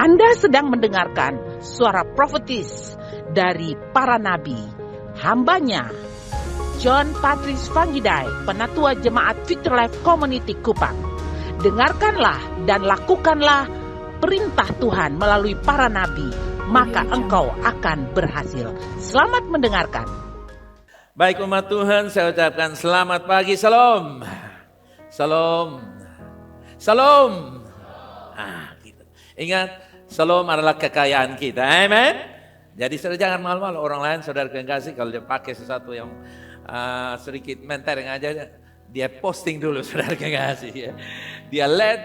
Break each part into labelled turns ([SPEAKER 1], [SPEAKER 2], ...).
[SPEAKER 1] Anda sedang mendengarkan suara profetis dari para nabi, hambanya John Patrice Vanggidai, Penatua Jemaat Future Life Community Kupang. Dengarkanlah dan lakukanlah perintah Tuhan melalui para nabi, maka engkau akan berhasil. Selamat mendengarkan.
[SPEAKER 2] Baik umat Tuhan, saya ucapkan selamat pagi, salam. Salam. Salam. Gitu. Ingat, salam adalah kekayaan kita, amen. Jadi saudara jangan malu-malu orang lain, saudara yang kasih kalau dia pakai sesuatu yang sedikit mentereng aja, dia posting dulu saudara yang kasih. Ya. Dia let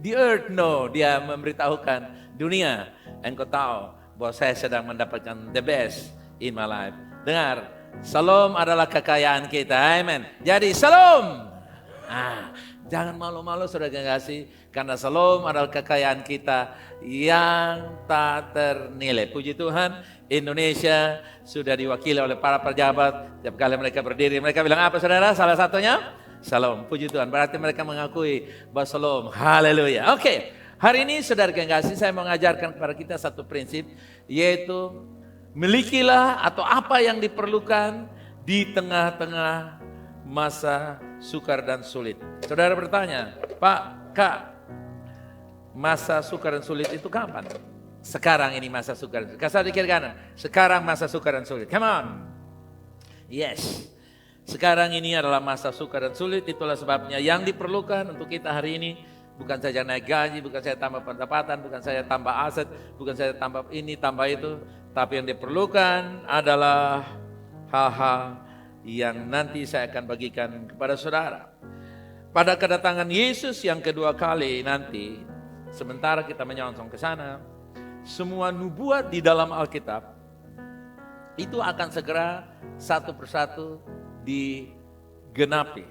[SPEAKER 2] the earth know, dia memberitahukan dunia, engkau tahu bahwa saya sedang mendapatkan the best in my life. Dengar, salam adalah kekayaan kita, amen. Jadi salam. Jangan malu-malu saudara yang kasih, karena salam adalah kekayaan kita yang tak ternilai. Puji Tuhan, Indonesia sudah diwakili oleh para pejabat. Setiap kali mereka berdiri, mereka bilang apa saudara? Salah satunya, salam. Puji Tuhan, berarti mereka mengakui bahwa salam. Haleluya. Oke, hari ini saudara yang kasih, saya mau mengajarkan kepada kita satu prinsip, yaitu milikilah atau apa yang diperlukan di tengah-tengah masa sukar dan sulit. Saudara bertanya, Pak, Kak, masa sukar dan sulit itu kapan? Sekarang ini masa sukar dan sulit. Kasar di kiri kanan. Sekarang masa sukar dan sulit. Come on. Yes. Sekarang ini adalah masa sukar dan sulit. Itulah sebabnya yang diperlukan untuk kita hari ini bukan saja naik gaji, bukan saja tambah pendapatan, bukan saja tambah aset, bukan saja tambah ini, tambah itu. Tapi yang diperlukan adalah hal-hal yang nanti saya akan bagikan kepada saudara. Pada kedatangan Yesus yang kedua kali nanti, sementara kita menyongsong ke sana, semua nubuat di dalam Alkitab itu akan segera satu persatu digenapi.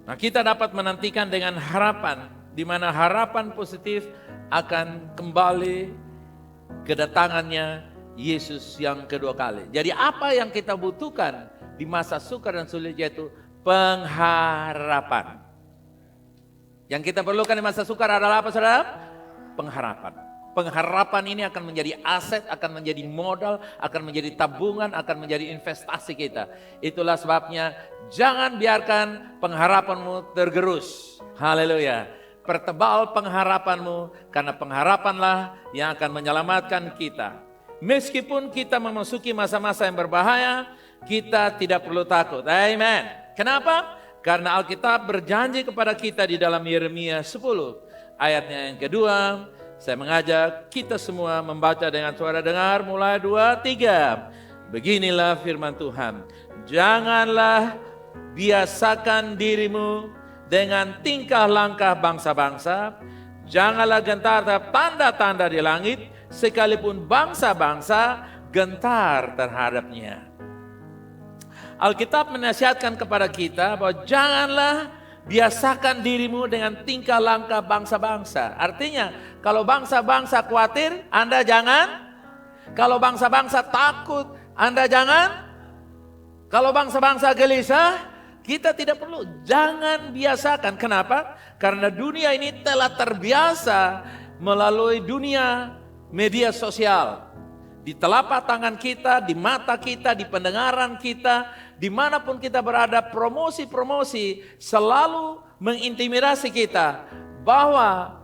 [SPEAKER 2] Nah, kita dapat menantikan dengan harapan, di mana harapan positif akan kembali kedatangannya Yesus yang kedua kali. Jadi apa yang kita butuhkan di masa sukar dan sulit yaitu pengharapan. Yang kita perlukan di masa sukar adalah apa saudara? Pengharapan. Pengharapan ini akan menjadi aset, akan menjadi modal, akan menjadi tabungan, akan menjadi investasi kita. Itulah sebabnya jangan biarkan pengharapanmu tergerus. Haleluya. Pertebal pengharapanmu, karena pengharapanlah yang akan menyelamatkan kita. Meskipun kita memasuki masa-masa yang berbahaya, kita tidak perlu takut. Amen. Kenapa? Karena Alkitab berjanji kepada kita di dalam Yeremia 10. Ayatnya yang kedua, saya mengajak kita semua membaca dengan suara dengar mulai 2, 3. Beginilah firman Tuhan. Janganlah biasakan dirimu dengan tingkah langkah bangsa-bangsa. Janganlah gentar terhadap tanda-tanda di langit, sekalipun bangsa-bangsa gentar terhadapnya. Alkitab menasihatkan kepada kita bahwa janganlah biasakan dirimu dengan tingkah langkah bangsa-bangsa. Artinya, kalau bangsa-bangsa khawatir, Anda jangan. Kalau bangsa-bangsa takut, Anda jangan. Kalau bangsa-bangsa gelisah, kita tidak perlu. Jangan biasakan. Kenapa? Karena dunia ini telah terbiasa melalui dunia media sosial. Di telapak tangan kita, di mata kita, di pendengaran kita, dimanapun kita berada, promosi-promosi selalu mengintimidasi kita. Bahwa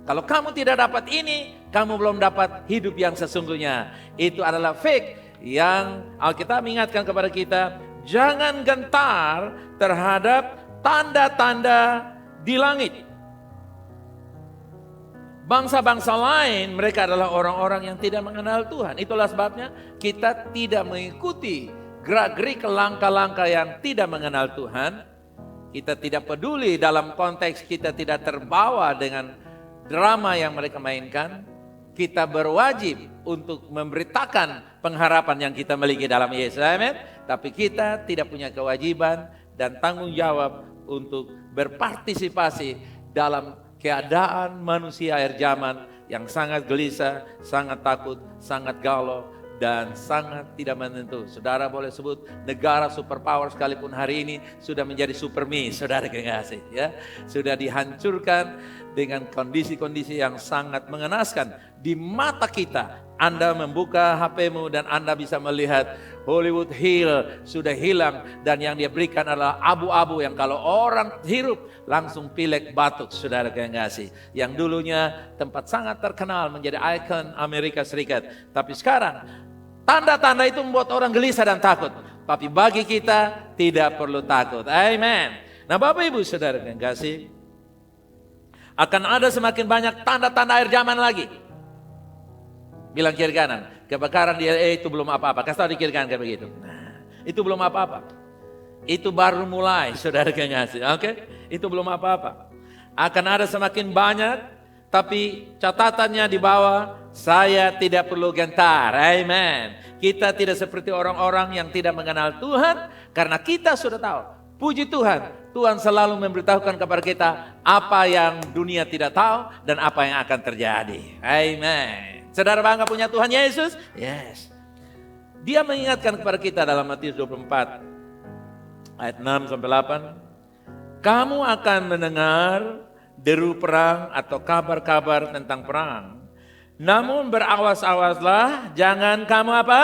[SPEAKER 2] kalau kamu tidak dapat ini, kamu belum dapat hidup yang sesungguhnya. Itu adalah fake yang Alkitab mengingatkan kepada kita. Jangan gentar terhadap tanda-tanda di langit. Bangsa-bangsa lain mereka adalah orang-orang yang tidak mengenal Tuhan. Itulah sebabnya kita tidak mengikuti gerak-gerik langkah-langkah yang tidak mengenal Tuhan. Kita tidak peduli dalam konteks kita tidak terbawa dengan drama yang mereka mainkan. Kita berwajib untuk memberitakan pengharapan yang kita miliki dalam Yesus. Amin. Tapi kita tidak punya kewajiban dan tanggung jawab untuk berpartisipasi dalam keadaan manusia akhir zaman yang sangat gelisah, sangat takut, sangat galau, dan sangat tidak menentu. Saudara boleh sebut negara superpower sekalipun hari ini sudah menjadi supermi, saudara kekasih ya. Sudah dihancurkan dengan kondisi-kondisi yang sangat mengenaskan. Di mata kita, Anda membuka HP-mu dan Anda bisa melihat Hollywood Hill sudah hilang dan yang dia berikan adalah abu-abu yang kalau orang hirup langsung pilek batuk, saudara kekasih. Yang dulunya tempat sangat terkenal menjadi ikon Amerika Serikat. Tapi sekarang tanda-tanda itu membuat orang gelisah dan takut. Tapi bagi kita tidak perlu takut. Amen. Nah Bapak Ibu saudara kekasih, akan ada semakin banyak tanda-tanda akhir zaman lagi. Bilang kiri kanan, kebakaran di LA itu belum apa-apa. Kasih tahu di kiri kanan kayak begitu. Nah, itu belum apa-apa. Itu baru mulai, saudara kekasih. Oke? Itu belum apa-apa. Akan ada semakin banyak, tapi catatannya di bawah, saya tidak perlu gentar. Amen. Kita tidak seperti orang-orang yang tidak mengenal Tuhan, karena kita sudah tahu. Puji Tuhan, Tuhan selalu memberitahukan kepada kita apa yang dunia tidak tahu dan apa yang akan terjadi. Amen. Saudara bangga punya Tuhan Yesus? Yes. Dia mengingatkan kepada kita dalam Matius 24 ayat 6 sampai 8. Kamu akan mendengar deru perang atau kabar-kabar tentang perang. Namun berawas-awaslah, jangan kamu apa?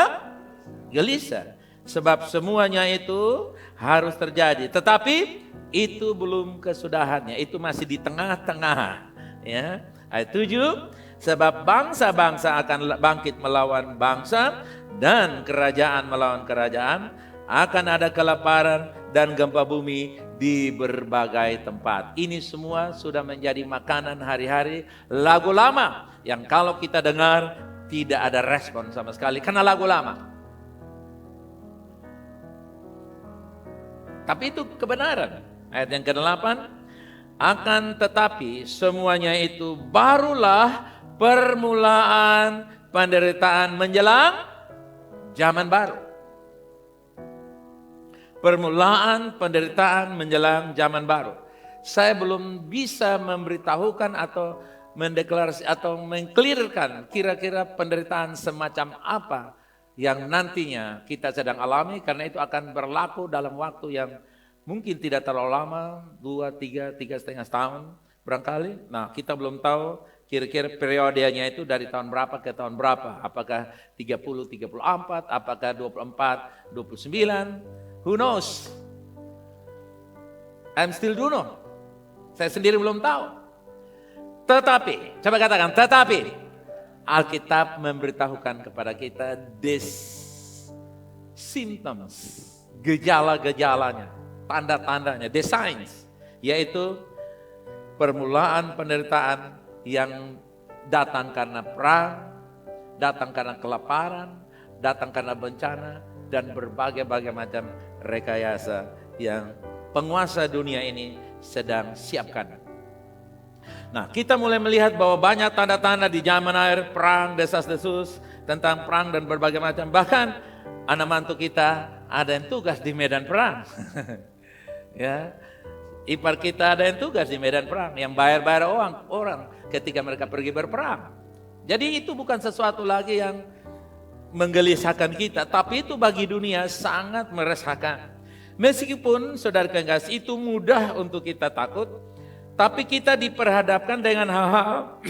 [SPEAKER 2] Gelisah. Sebab semuanya itu harus terjadi. Tetapi itu belum kesudahannya. Itu masih di tengah-tengah. Ya. Ayat 7. Sebab bangsa-bangsa akan bangkit melawan bangsa dan kerajaan melawan kerajaan. Akan ada kelaparan dan gempa bumi di berbagai tempat. Ini semua sudah menjadi makanan hari-hari. Lagu lama yang kalau kita dengar tidak ada respon sama sekali karena lagu lama. Tapi itu kebenaran. Ayat yang ke-8. Akan tetapi semuanya itu barulah permulaan penderitaan menjelang zaman baru. Permulaan penderitaan menjelang zaman baru. Saya belum bisa memberitahukan atau mendeklarasi atau mengklirkan kira-kira penderitaan semacam apa yang nantinya kita sedang alami, karena itu akan berlaku dalam waktu yang mungkin tidak terlalu lama, 2, 3 setengah tahun barangkali. Nah, kita belum tahu kira-kira periodenya itu dari tahun berapa ke tahun berapa. Apakah 30, 34, apakah 24, 29, who knows? I'm still don't know. Saya sendiri belum tahu. Tetapi, coba katakan, tetapi Alkitab memberitahukan kepada kita these symptoms, gejala-gejalanya, tanda-tandanya, the signs, yaitu permulaan penderitaan yang datang karena perang, datang karena kelaparan, datang karena bencana, dan berbagai-bagai macam rekayasa yang penguasa dunia ini sedang siapkan. Nah, kita mulai melihat bahwa banyak tanda-tanda di zaman akhir, perang, desas-desus, tentang perang dan berbagai macam. Bahkan anak mantu kita ada yang tugas di medan perang. Ya, ipar kita ada yang tugas di medan perang, yang bayar-bayar orang ketika mereka pergi berperang. Jadi itu bukan sesuatu lagi yang menggelisahkan kita, tapi itu bagi dunia sangat meresahkan. Meskipun saudara kekasih itu mudah untuk kita takut, tapi kita diperhadapkan dengan hal-hal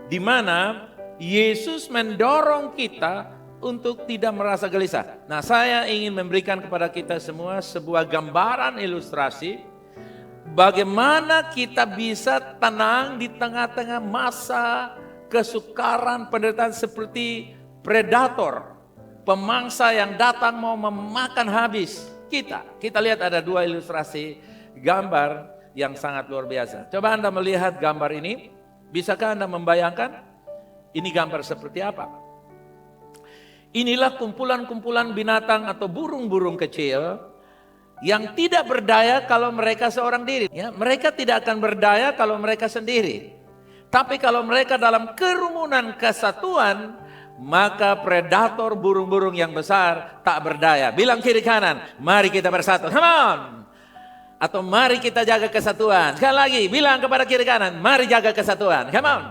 [SPEAKER 2] di mana Yesus mendorong kita untuk tidak merasa gelisah. Nah, saya ingin memberikan kepada kita semua sebuah gambaran ilustrasi bagaimana kita bisa tenang di tengah-tengah masa kesukaran, penderitaan seperti predator, pemangsa yang datang mau memakan habis kita. Kita lihat ada dua ilustrasi gambar yang sangat luar biasa. Coba Anda melihat gambar ini, bisakah Anda membayangkan ini gambar seperti apa? Inilah kumpulan-kumpulan binatang atau burung-burung kecil yang tidak berdaya kalau mereka seorang diri. Ya, mereka tidak akan berdaya kalau mereka sendiri. Tapi kalau mereka dalam kerumunan kesatuan, maka predator burung-burung yang besar tak berdaya. Bilang kiri kanan, mari kita bersatu. Come on. Atau mari kita jaga kesatuan. Sekali lagi, bilang kepada kiri kanan, mari jaga kesatuan. Come on.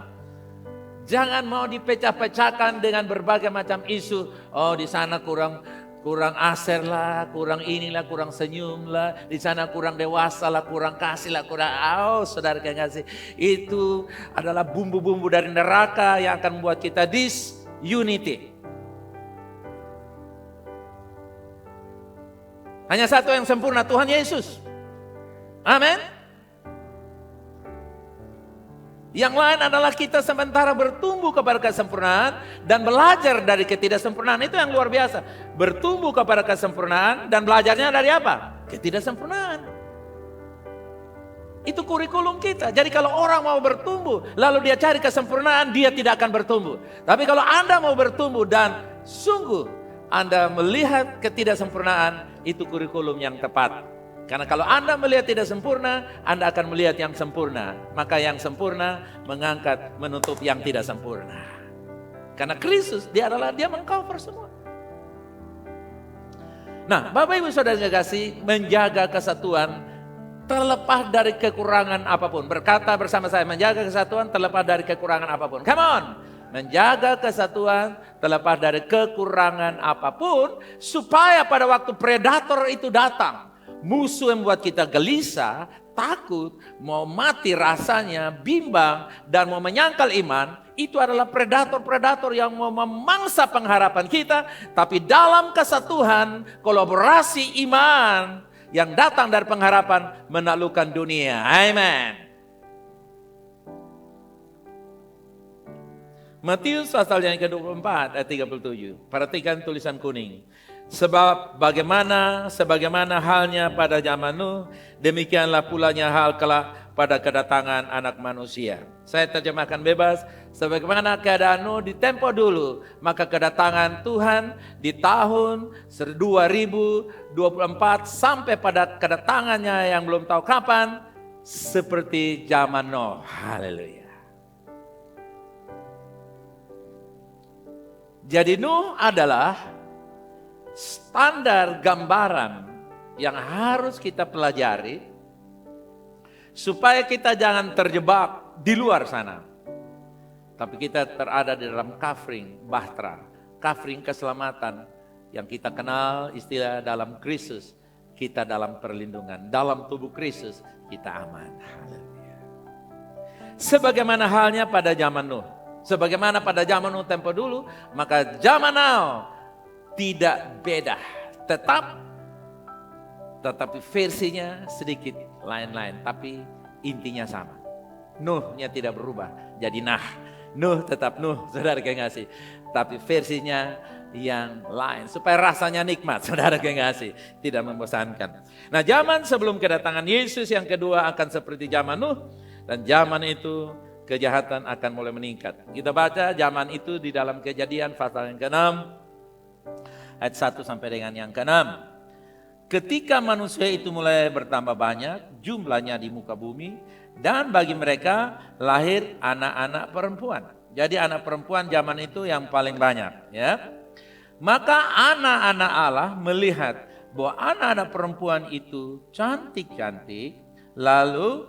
[SPEAKER 2] Jangan mau dipecah-pecahkan dengan berbagai macam isu. Oh, di sana kurang aser lah, kurang inilah, kurang senyum lah, di sana kurang dewasa lah, kurang kasih lah, kurang. Oh, saudara kasih, itu adalah bumbu-bumbu dari neraka yang akan membuat kita disunity. Hanya satu yang sempurna, Tuhan Yesus. Amin. Yang lain adalah kita sementara bertumbuh kepada kesempurnaan dan belajar dari ketidaksempurnaan. Itu yang luar biasa. Bertumbuh kepada kesempurnaan dan belajarnya dari apa? Ketidaksempurnaan. Itu kurikulum kita. Jadi kalau orang mau bertumbuh, lalu dia cari kesempurnaan, dia tidak akan bertumbuh. Tapi kalau Anda mau bertumbuh dan sungguh Anda melihat ketidaksempurnaan, itu kurikulum yang tepat. Karena kalau Anda melihat tidak sempurna, Anda akan melihat yang sempurna. Maka yang sempurna mengangkat, menutup yang tidak sempurna. Karena Kristus, dia mengcover semua. Nah, Bapak Ibu Saudara yang kasih, menjaga kesatuan terlepas dari kekurangan apapun. Berkata bersama saya, menjaga kesatuan terlepas dari kekurangan apapun. Come on! Menjaga kesatuan terlepas dari kekurangan apapun, supaya pada waktu predator itu datang, musuh yang membuat kita gelisah, takut, mau mati rasanya, bimbang, dan mau menyangkal iman, itu adalah predator-predator yang mau memangsa pengharapan kita. Tapi dalam kesatuan, kolaborasi iman yang datang dari pengharapan menaklukkan dunia. Amen. Matius pasal yang ke-24 ayat 37. Perhatikan tulisan kuning. Sebab sebagaimana halnya pada zaman Nuh, demikianlah pulanya hal kelak pada kedatangan Anak Manusia. Saya terjemahkan bebas, sebagaimana keadaan Nuh di tempo dulu, maka kedatangan Tuhan di tahun 2024 sampai pada kedatangannya yang belum tahu kapan, seperti zaman Nuh. Haleluya. Jadi Nuh adalah standar gambaran yang harus kita pelajari supaya kita jangan terjebak di luar sana. Tapi kita terada di dalam covering bahtera, covering keselamatan yang kita kenal istilah dalam Kristus, kita dalam perlindungan. Dalam tubuh Kristus kita aman. Haleluya. Sebagaimana halnya pada zaman Nuh. Sebagaimana pada zaman Nuh tempo dulu, maka zaman now tidak beda, tetapi versinya sedikit lain-lain, tapi intinya sama. Nuhnya tidak berubah, jadi Nuh tetap Nuh, saudara kekasih, tapi versinya yang lain supaya rasanya nikmat, saudara kekasih, tidak membosankan. Nah, zaman sebelum kedatangan Yesus yang kedua akan seperti zaman Nuh, dan zaman itu kejahatan akan mulai meningkat. Kita baca zaman itu di dalam Kejadian pasal yang ke-6 ayat 1 sampai dengan yang ke-6. Ketika manusia itu mulai bertambah banyak jumlahnya di muka bumi, dan bagi mereka lahir anak-anak perempuan. Jadi anak perempuan zaman itu yang paling banyak, ya. Maka anak-anak Allah melihat bahwa anak-anak perempuan itu cantik-cantik, lalu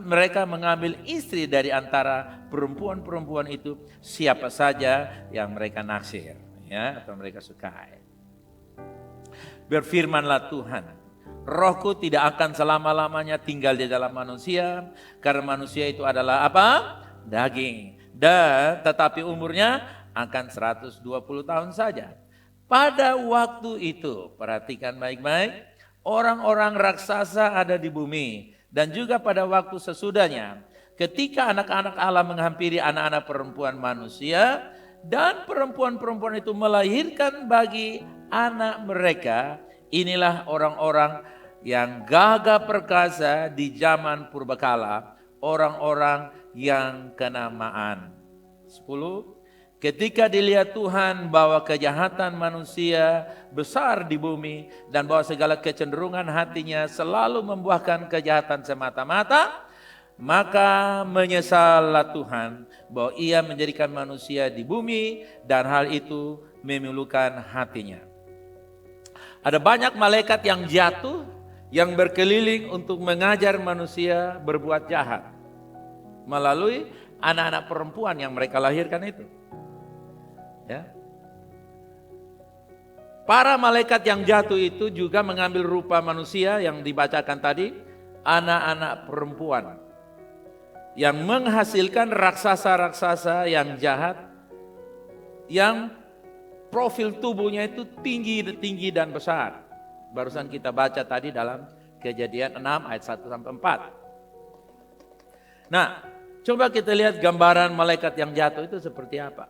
[SPEAKER 2] mereka mengambil istri dari antara perempuan-perempuan itu siapa saja yang mereka naksir, ya, atau mereka sukai. Berfirmanlah Tuhan, Rohku tidak akan selama-lamanya tinggal di dalam manusia, karena manusia itu adalah apa? Daging. Dan tetapi umurnya akan 120 tahun saja. Pada waktu itu, perhatikan baik-baik, orang-orang raksasa ada di bumi. Dan juga pada waktu sesudahnya, ketika anak-anak Allah menghampiri anak-anak perempuan manusia, dan perempuan-perempuan itu melahirkan bagi anak mereka, inilah orang-orang yang gagah perkasa di zaman purbakala, orang-orang yang kenamaan. 10. Ketika dilihat Tuhan bahwa kejahatan manusia besar di bumi dan bahwa segala kecenderungan hatinya selalu membuahkan kejahatan semata-mata, maka menyesallah Tuhan bahwa ia menjadikan manusia di bumi dan hal itu memilukan hatinya. Ada banyak malaikat yang jatuh yang berkeliling untuk mengajar manusia berbuat jahat melalui anak-anak perempuan yang mereka lahirkan itu. Ya. Para malaikat yang jatuh itu juga mengambil rupa manusia yang dibacakan tadi, anak-anak perempuan yang menghasilkan raksasa-raksasa yang jahat, yang profil tubuhnya itu tinggi dan besar. Barusan kita baca tadi dalam Kejadian 6 ayat 1-4. Nah, coba kita lihat gambaran malaikat yang jatuh itu seperti apa.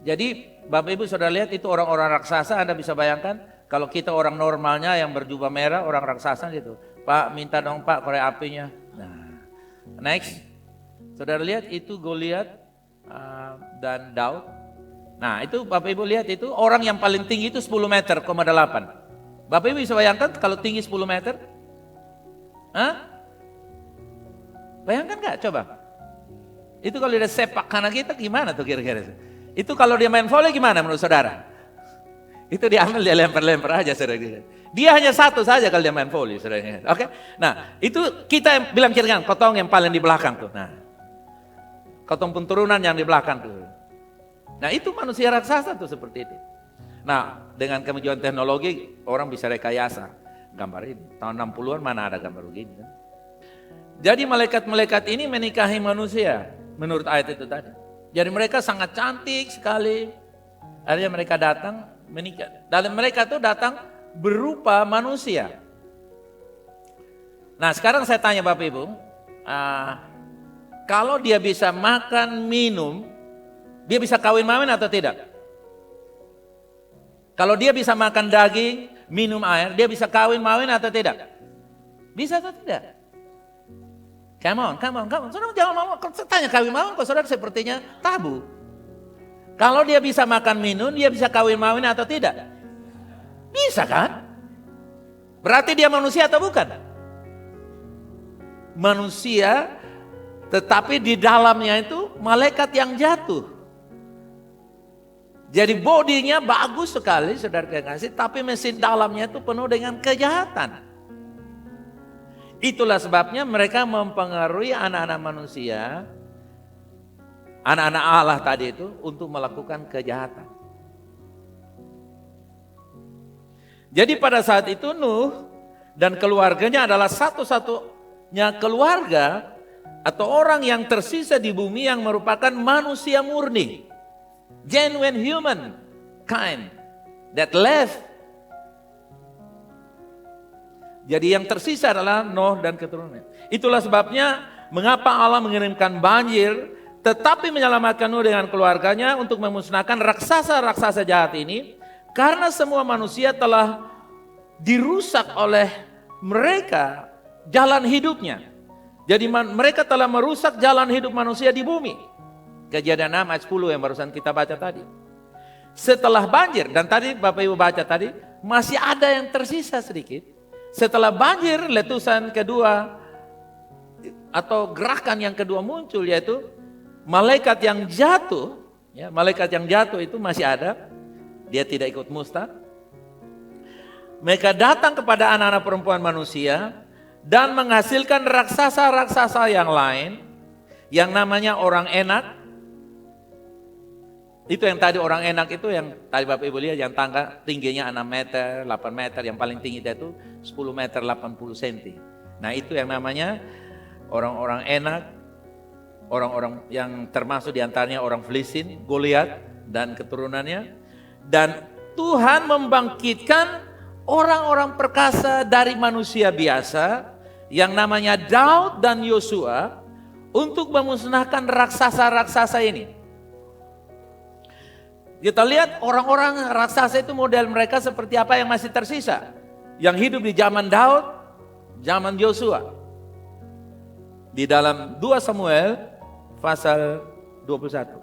[SPEAKER 2] Jadi Bapak Ibu Saudara lihat itu orang-orang raksasa, Anda bisa bayangkan kalau kita orang normalnya yang berjubah merah, orang raksasa gitu. Pak, minta dong Pak korek apinya. Nah, next. Saudara lihat itu Goliat dan Daud. Nah itu Bapak Ibu lihat itu orang yang paling tinggi itu 10 meter, 8. Bapak Ibu bisa bayangkan kalau tinggi 10 meter? Hah? Bayangkan gak? Coba. Itu kalau dia sepak kanan kita gimana tuh kira-kira? Itu kalau dia main volley gimana menurut saudara? Itu diambil, dia lempar-lempar aja saudara. Dia hanya satu saja kalau dia main volley saudara. Oke? Nah itu kita yang bilang kira-kira Kotong yang paling di belakang tuh. Nah, Kotong pun turunan yang di belakang tuh. Nah itu manusia raksasa tuh seperti itu. Nah dengan kemajuan teknologi orang bisa rekayasa gambar ini. Tahun 60-an mana ada gambar begini kan. Jadi malaikat-malaikat ini menikahi manusia menurut ayat itu tadi. Jadi mereka sangat cantik sekali. Akhirnya mereka datang menikah. Dan mereka tuh datang berupa manusia. Nah sekarang saya tanya Bapak Ibu. Kalau dia bisa makan, minum, dia bisa kawin-mawin atau tidak? Kalau dia bisa makan daging, minum air, dia bisa kawin-mawin atau tidak? Bisa atau tidak? Come on. Saudara jangan ngomong, saya tanya kawin-mawin kok saudara sepertinya tabu. Kalau dia bisa makan, minum, dia bisa kawin-mawin atau tidak? Bisa kan? Berarti dia manusia atau bukan? Manusia, tetapi di dalamnya itu malaikat yang jatuh. Jadi bodinya bagus sekali saudara kekasih, tapi mesin dalamnya itu penuh dengan kejahatan. Itulah sebabnya mereka mempengaruhi anak-anak manusia, anak-anak Allah tadi itu untuk melakukan kejahatan. Jadi pada saat itu Nuh dan keluarganya adalah satu-satunya keluarga atau orang yang tersisa di bumi yang merupakan manusia murni. Genuine human kind that left. Jadi yang tersisa adalah Nuh dan keturunannya. Itulah sebabnya mengapa Allah mengirimkan banjir tetapi menyelamatkan Nuh dengan keluarganya untuk memusnahkan raksasa-raksasa jahat ini, karena semua manusia telah dirusak oleh mereka jalan hidupnya. Jadi mereka telah merusak jalan hidup manusia di bumi. Kejadian 6 ayat 10 yang barusan kita baca tadi. Setelah banjir, dan tadi Bapak Ibu baca tadi, masih ada yang tersisa sedikit. Setelah banjir, letusan kedua atau gerakan yang kedua muncul, yaitu malaikat yang jatuh. Ya, malaikat yang jatuh itu masih ada, dia tidak ikut musnah. Mereka datang kepada anak-anak perempuan manusia dan menghasilkan raksasa-raksasa yang lain, yang namanya orang enak. Itu yang tadi orang enak itu yang tadi Bapak Ibu lihat yang tangga tingginya 6 meter, 8 meter, yang paling tinggi itu 10 meter 80 cm. Nah itu yang namanya orang-orang enak, orang-orang yang termasuk diantaranya orang Filistin, Goliat dan keturunannya. Dan Tuhan membangkitkan orang-orang perkasa dari manusia biasa yang namanya Daud dan Yosua untuk memusnahkan raksasa-raksasa ini. Kita lihat orang-orang raksasa itu model mereka seperti apa yang masih tersisa. Yang hidup di zaman Daud, zaman Yosua. Di dalam 2 Samuel pasal 21.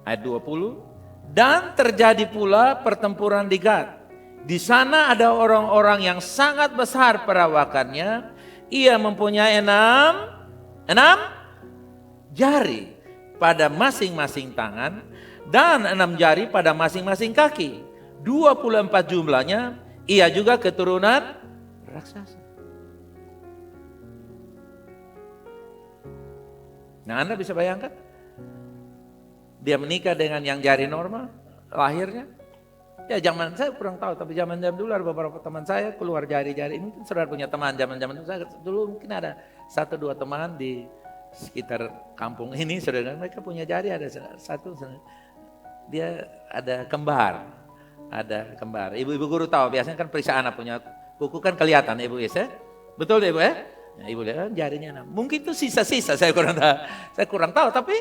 [SPEAKER 2] Ayat 20. Dan terjadi pula pertempuran di Gad. Di sana ada orang-orang yang sangat besar perawakannya. Ia mempunyai 6 jari pada masing-masing tangan dan 6 jari pada masing-masing kaki. 24 jumlahnya, ia juga keturunan raksasa. Nah, Anda bisa bayangkan? Dia menikah dengan yang jari normal, lahirnya. Ya zaman saya kurang tahu, tapi zaman dulu ada beberapa teman saya keluar jari-jari. Mungkin saudara punya teman zaman itu saya dulu mungkin ada 1-2 teman di sekitar kampung ini, saudara mereka punya jari ada satu, dia ada kembar, Ibu-ibu guru tahu biasanya kan periksa anak punya kuku kan kelihatan ibu ya, betul deh ibu ya? Nah, ibu lihat jarinya 6. Mungkin itu sisa-sisa saya kurang tahu, tapi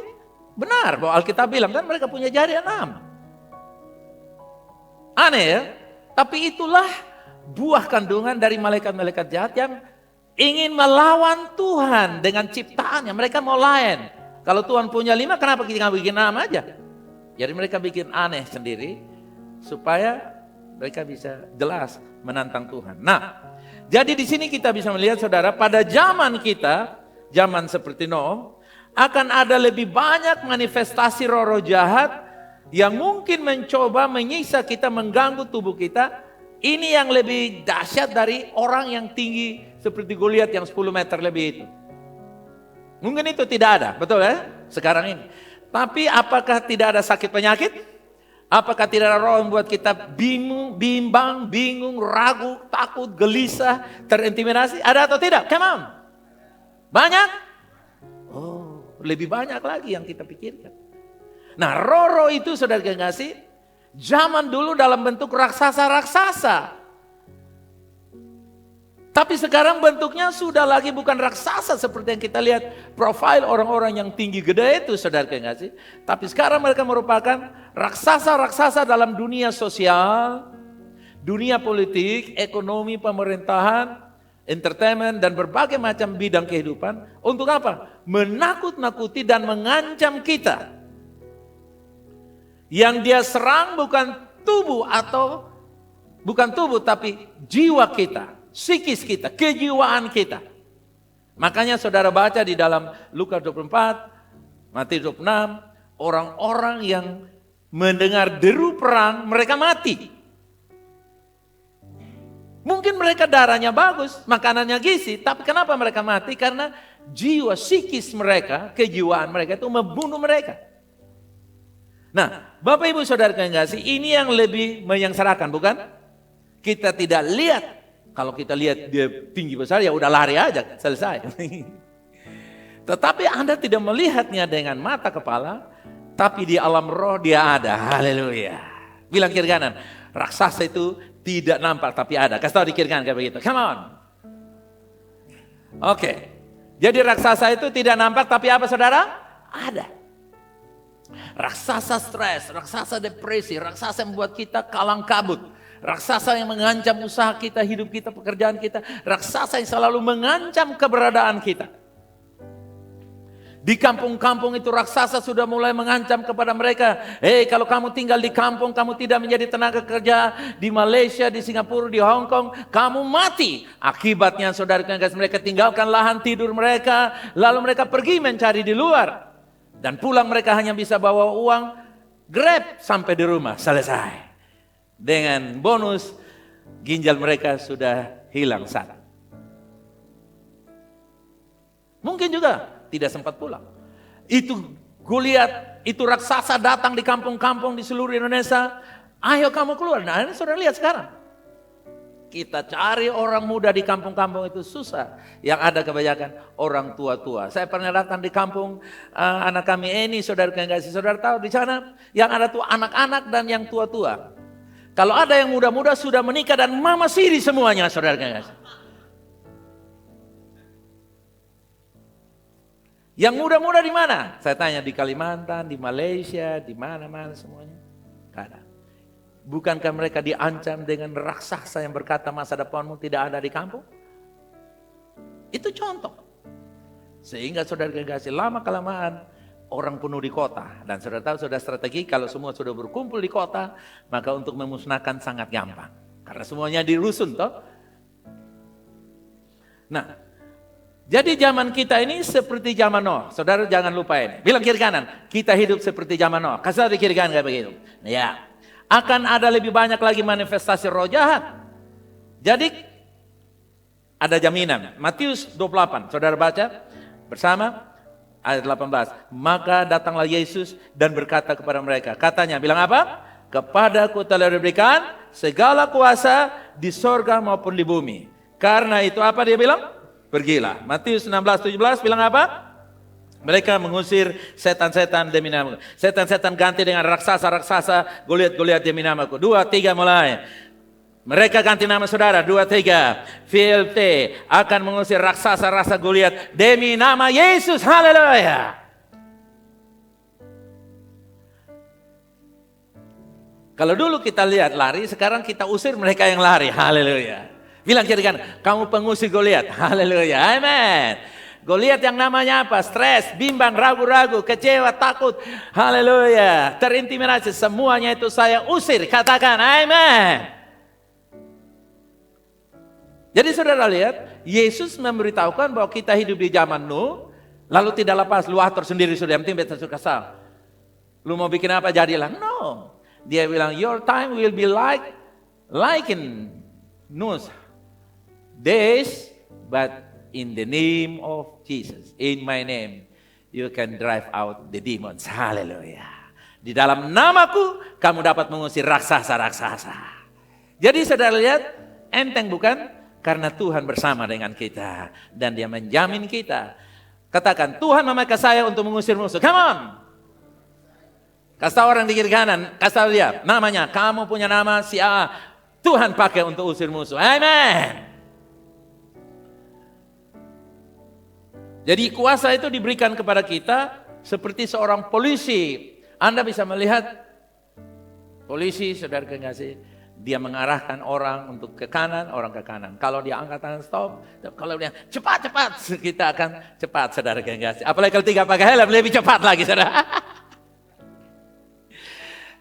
[SPEAKER 2] benar bahwa Alkitab bilang kan mereka punya jari 6. Aneh ya, tapi itulah buah kandungan dari malaikat-malaikat jahat yang ingin melawan Tuhan dengan ciptaannya. Mereka mau lain. Kalau Tuhan punya 5, kenapa kita nggak bikin 6 aja? Jadi mereka bikin aneh sendiri supaya mereka bisa jelas menantang Tuhan. Nah, jadi di sini kita bisa melihat saudara, pada zaman kita, zaman seperti Nuh, akan ada lebih banyak manifestasi roh-roh jahat yang mungkin mencoba menyiksa kita, mengganggu tubuh kita. Ini yang lebih dahsyat dari orang yang tinggi seperti Goliat yang 10 meter lebih itu. Mungkin itu tidak ada, betul ya? Sekarang ini. Tapi apakah tidak ada sakit penyakit? Apakah tidak ada roh yang membuat kita bimbang, bingung, ragu, takut, gelisah, terintimidasi? Ada atau tidak? Come on. Banyak? Oh, lebih banyak lagi yang kita pikirkan. Nah, roh-roh itu saudara kekasih, zaman dulu dalam bentuk raksasa-raksasa. Tapi sekarang bentuknya sudah lagi bukan raksasa seperti yang kita lihat profil orang-orang yang tinggi gede itu saudara kekasih. Tapi sekarang mereka merupakan raksasa-raksasa dalam dunia sosial, dunia politik, ekonomi, pemerintahan, entertainment, dan berbagai macam bidang kehidupan. Untuk apa? Menakut-nakuti dan mengancam kita. Yang dia serang bukan tubuh tapi jiwa kita, psikis kita, kejiwaan kita. Makanya saudara baca di dalam Lukas 24, Matius 26, orang-orang yang mendengar deru perang, mereka mati. Mungkin mereka darahnya bagus, makanannya gizi, tapi kenapa mereka mati? Karena jiwa psikis mereka, kejiwaan mereka itu membunuh mereka. Nah, Bapak Ibu Saudara yang kasih, ini yang lebih menyengsarakan, bukan? Kita tidak lihat. Kalau kita lihat dia tinggi besar, ya udah lari aja, selesai. Tetapi Anda tidak melihatnya dengan mata kepala, tapi di alam roh dia ada. Haleluya. Bilang kiri kanan, raksasa itu tidak nampak tapi ada. Kasih tahu di kiri kanan kayak begitu. Come on. Oke. Jadi raksasa itu tidak nampak tapi apa saudara? Ada. Raksasa stres, raksasa depresi, raksasa yang membuat kita kalang kabut. Raksasa yang mengancam usaha kita, hidup kita, pekerjaan kita. Raksasa yang selalu mengancam keberadaan kita. Di kampung-kampung itu raksasa sudah mulai mengancam kepada mereka. Kalau kamu tinggal di kampung, kamu tidak menjadi tenaga kerja di Malaysia, di Singapura, di Hong Kong, kamu mati. Akibatnya saudara mereka tinggalkan lahan tidur mereka, lalu mereka pergi mencari di luar. Dan pulang mereka hanya bisa bawa uang Grab sampai di rumah, selesai. Dengan bonus ginjal mereka sudah hilang satu. Mungkin juga tidak sempat pulang. Itu Goliat, itu raksasa datang di kampung-kampung di seluruh Indonesia. Ayo kamu keluar. Nah ini saudara lihat sekarang. Kita cari orang muda di kampung-kampung itu susah. Yang ada kebanyakan orang tua-tua. Saya pernah datang di kampung anak kami ini, saudara kasih. Saudara tahu di sana yang ada tuh anak-anak dan yang tua-tua. Kalau ada yang muda-muda sudah menikah dan mama siri semuanya, saudara kasih. Yang muda-muda di mana? Saya tanya di Kalimantan, di Malaysia, di mana-mana semuanya. Gak ada. Bukankah mereka diancam dengan raksasa yang berkata masa depanmu tidak ada di kampung? Itu contoh. Sehingga saudara kasih lama-kelamaan orang penuh di kota. Dan saudara tahu sudah strategi kalau semua sudah berkumpul di kota, maka untuk memusnahkan sangat gampang. Karena semuanya dirusun toh. Nah, jadi zaman kita ini seperti zaman Nuh. Saudara jangan lupa ini. Bilang kiri kanan, kita hidup seperti zaman Nuh. Kasih tahu di kiri kanan kayak begitu. Ya. Akan ada lebih banyak lagi manifestasi roh jahat. Jadi ada jaminan. Matius 28, saudara baca bersama. Ayat 18. Maka datanglah Yesus dan berkata kepada mereka. Katanya, bilang apa? Kepadaku telah diberikan segala kuasa di sorga maupun di bumi. Karena itu apa dia bilang? Pergilah. Matius 16:17 bilang apa? Mereka mengusir setan-setan demi namaku. Setan-setan ganti dengan raksasa-raksasa, Goliat-Goliat demi namaku. 2, 3 mulai. Mereka ganti nama saudara, 2, 3. VLT akan mengusir raksasa-raksasa Goliat demi nama Yesus. Haleluya. Kalau dulu kita lihat lari, sekarang kita usir mereka yang lari. Haleluya. Bilang kiri kanan, kamu pengusir Goliat. Haleluya. Amen. Goliat yang namanya apa? Stres, bimbang, ragu-ragu, kecewa, takut. Haleluya. Terintimidasi. Semuanya itu saya usir. Katakan amen. Jadi saudara lihat, Yesus memberitahukan bahwa kita hidup di zaman Nuh, lalu tidak lepas, lu atur sendiri sudah, yang penting beta suka kesal. Lu mau bikin apa jadilah. No. Dia bilang, your time will be like in Nuh's days, but in the name of Jesus, in my name, you can drive out the demons. Haleluya. Di dalam namaku, kamu dapat mengusir raksasa-raksasa. Jadi saudara lihat, enteng bukan? Karena Tuhan bersama dengan kita. Dan dia menjamin kita. Katakan, Tuhan memakai saya untuk mengusir musuh. Come on. Kasih tahu orang di kiri kanan. Kasih tahu dia. Namanya, kamu punya nama si A. Tuhan pakai untuk usir musuh. Amen. Jadi kuasa itu diberikan kepada kita seperti seorang polisi. Anda bisa melihat polisi, saudara kekasih. Dia mengarahkan orang untuk ke kanan, orang ke kanan. Kalau dia angkat tangan stop, kalau dia cepat, kita akan cepat, saudara kekasih. Apalagi kalau 3 pakai helm, lebih cepat lagi, saudara.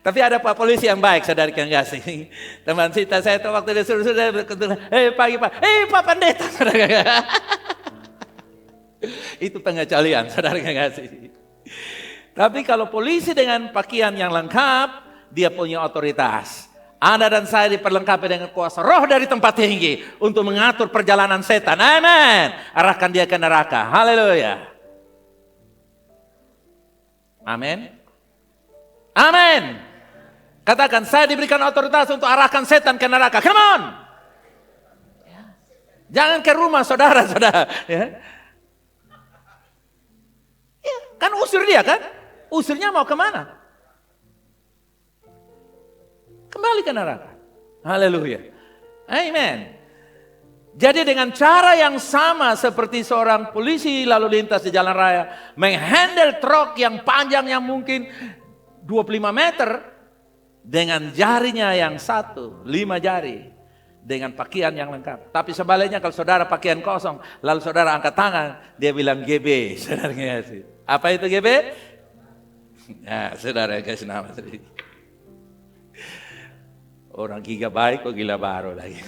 [SPEAKER 2] Tapi ada Pak polisi yang baik, saudara kekasih. Teman kita saya itu waktu dia suruh pagi Pak, Pak Pendeta, saudara kekasih. Itu pengecualian, saudara kekasih. Tapi kalau polisi dengan pakaian yang lengkap, dia punya otoritas. Anda dan saya diperlengkapi dengan kuasa roh dari tempat tinggi untuk mengatur perjalanan setan. Amin. Arahkan dia ke neraka. Haleluya. Amin. Amin. Katakan, saya diberikan otoritas untuk arahkan setan ke neraka. Come on. Jangan ke rumah saudara-saudara. Ya. Kan usir dia kan? Usirnya mau kemana? Kembali ke neraka. Haleluya. Amen. Jadi dengan cara yang sama seperti seorang polisi lalu lintas di jalan raya, menghandle truk yang panjangnya mungkin 25 meter dengan jarinya yang 5 jari. Dengan pakaian yang lengkap. Tapi sebaliknya kalau saudara pakaian kosong, lalu saudara angkat tangan, dia bilang GB. Saudara kasih. Apa itu GB? Nah, saudara kasih nama sendiri. Orang gigabyte kok gila baru lagi.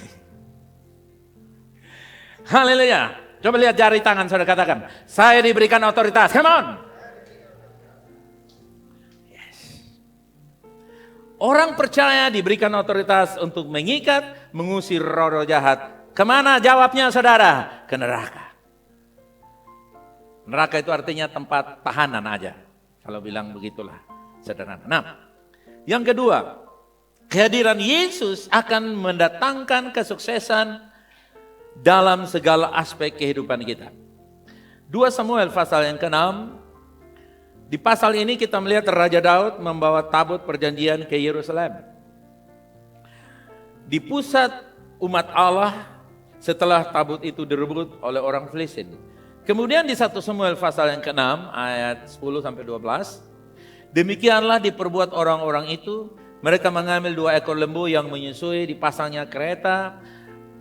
[SPEAKER 2] Haleluya. Coba lihat jari tangan saudara, katakan, saya diberikan otoritas. Come on. Yes. Orang percaya diberikan otoritas untuk mengikat, mengusir roh-roh jahat. Kemana jawabnya saudara? Ke neraka. Neraka itu artinya tempat tahanan aja. Kalau bilang begitulah, saudara. Nah, yang kedua, kehadiran Yesus akan mendatangkan kesuksesan dalam segala aspek kehidupan kita. 2 Samuel pasal yang ke-6. Di pasal ini kita melihat Raja Daud membawa tabut perjanjian ke Yerusalem. Di pusat umat Allah setelah tabut itu direbut oleh orang Filistin. Kemudian di 1 Samuel pasal yang ke-6 ayat 10-12. Demikianlah diperbuat orang-orang itu. Mereka mengambil 2 ekor lembu yang menyusui, dipasangnya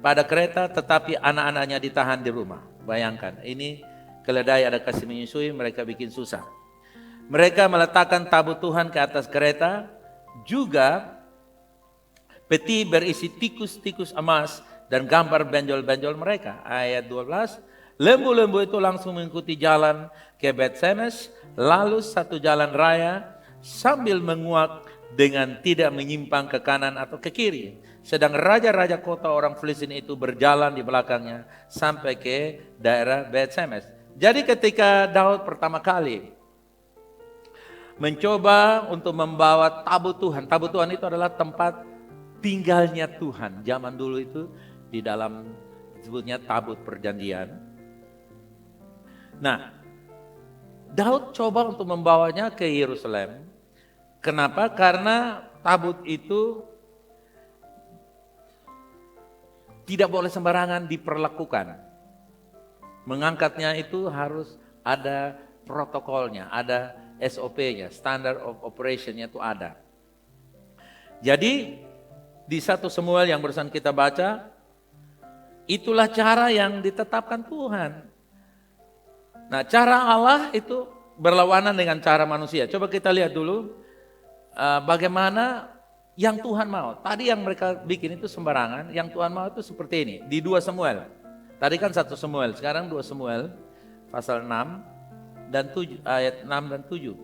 [SPEAKER 2] pada kereta, tetapi anak-anaknya ditahan di rumah. Bayangkan, ini keledai ada kasih menyusui, mereka bikin susah. Mereka meletakkan tabut Tuhan ke atas kereta, juga peti berisi tikus-tikus emas dan gambar benjol-benjol mereka. Ayat 12, lembu-lembu itu langsung mengikuti jalan ke Bet-Semes, lalu satu jalan raya sambil menguak dengan tidak menyimpang ke kanan atau ke kiri. Sedang raja-raja kota orang Filistin itu berjalan di belakangnya sampai ke daerah Bet-Semes. Jadi ketika Daud pertama kali mencoba untuk membawa tabut Tuhan. Tabut Tuhan itu adalah tempat tinggalnya Tuhan. Zaman dulu itu di dalam disebutnya tabut perjanjian. Nah, Daud coba untuk membawanya ke Yerusalem. Kenapa? Karena tabut itu tidak boleh sembarangan diperlakukan. Mengangkatnya itu harus ada protokolnya, ada SOP-nya, Standard of Operation-nya itu ada. Jadi di 1 Samuel yang barusan kita baca, itulah cara yang ditetapkan Tuhan. Nah, cara Allah itu berlawanan dengan cara manusia. Coba kita lihat dulu bagaimana yang Tuhan mau. Tadi yang mereka bikin itu sembarangan, yang Tuhan mau itu seperti ini. Di 2 Samuel. Tadi kan 1 Samuel, sekarang 2 Samuel pasal 6 dan 7, ayat 6 dan 7.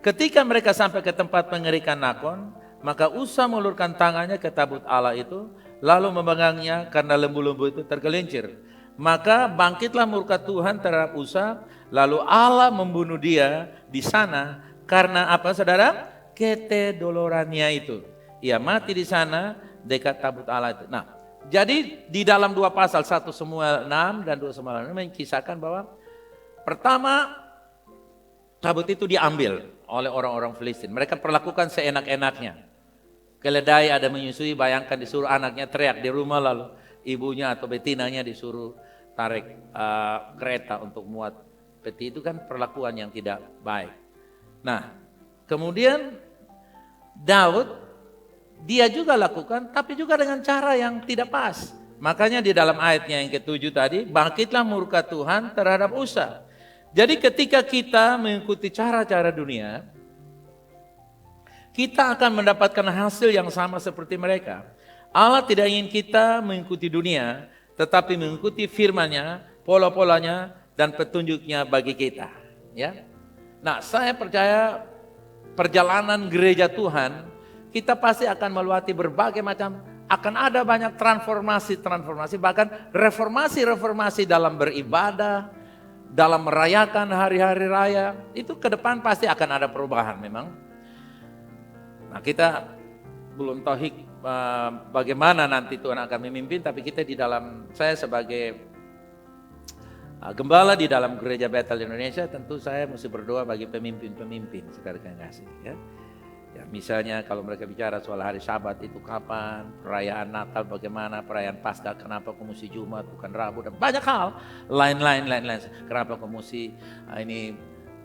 [SPEAKER 2] Ketika mereka sampai ke tempat pengerikan Nakon, maka Usa mengulurkan tangannya ke tabut Allah itu, lalu memegangnya karena lembu-lembu itu tergelincir. Maka bangkitlah murka Tuhan terhadap Usa, lalu Allah membunuh dia di sana karena apa saudara? Ketidolorannya itu. Ia mati di sana dekat tabut Allah itu. Nah, jadi di dalam 2 pasal 1 Samuel 6 dan 2 Samuel 6 mengisahkan bahwa pertama, tabut itu diambil oleh orang-orang Filistin. Mereka perlakukan seenak-enaknya. Keledai ada menyusui, bayangkan disuruh anaknya teriak di rumah, lalu ibunya atau betinanya disuruh tarik kereta untuk muat peti. Itu kan perlakuan yang tidak baik. Nah, kemudian Daud, dia juga lakukan, tapi juga dengan cara yang tidak pas. Makanya di dalam ayatnya yang ke-7 tadi, bangkitlah murka Tuhan terhadap Usa. Jadi ketika kita mengikuti cara-cara dunia, kita akan mendapatkan hasil yang sama seperti mereka. Allah tidak ingin kita mengikuti dunia, tetapi mengikuti firman-Nya, pola-polanya, dan petunjuknya bagi kita. Ya. Nah, saya percaya perjalanan gereja Tuhan, kita pasti akan melewati berbagai macam, akan ada banyak transformasi, bahkan reformasi dalam beribadah, dalam merayakan hari-hari raya, itu ke depan pasti akan ada perubahan memang. Nah, kita belum tahu bagaimana nanti Tuhan akan memimpin, tapi kita di dalam, saya sebagai gembala di dalam gereja Bethel Indonesia, tentu saya mesti berdoa bagi pemimpin-pemimpin sekarang kasih ya. Ya, misalnya kalau mereka bicara soal hari Sabat itu kapan, perayaan Natal bagaimana, perayaan Paskah kenapa kau mesti Jumat bukan Rabu, dan banyak hal lain-lain. Kenapa kau mesti ini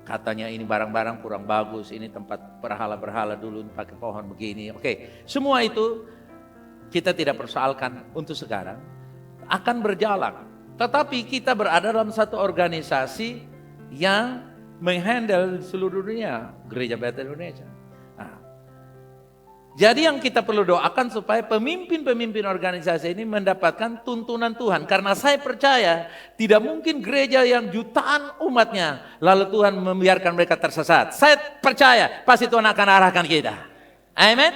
[SPEAKER 2] katanya ini barang-barang kurang bagus, ini tempat berhala-berhala dulu pakai pohon begini. Oke, semua itu kita tidak persoalkan untuk sekarang, akan berjalan. Tetapi kita berada dalam satu organisasi yang menghandle seluruh dunia, Gereja Bethel Indonesia. Jadi yang kita perlu doakan supaya pemimpin-pemimpin organisasi ini mendapatkan tuntunan Tuhan. Karena saya percaya tidak mungkin gereja yang jutaan umatnya lalu Tuhan membiarkan mereka tersesat. Saya percaya pasti Tuhan akan arahkan kita. Amin.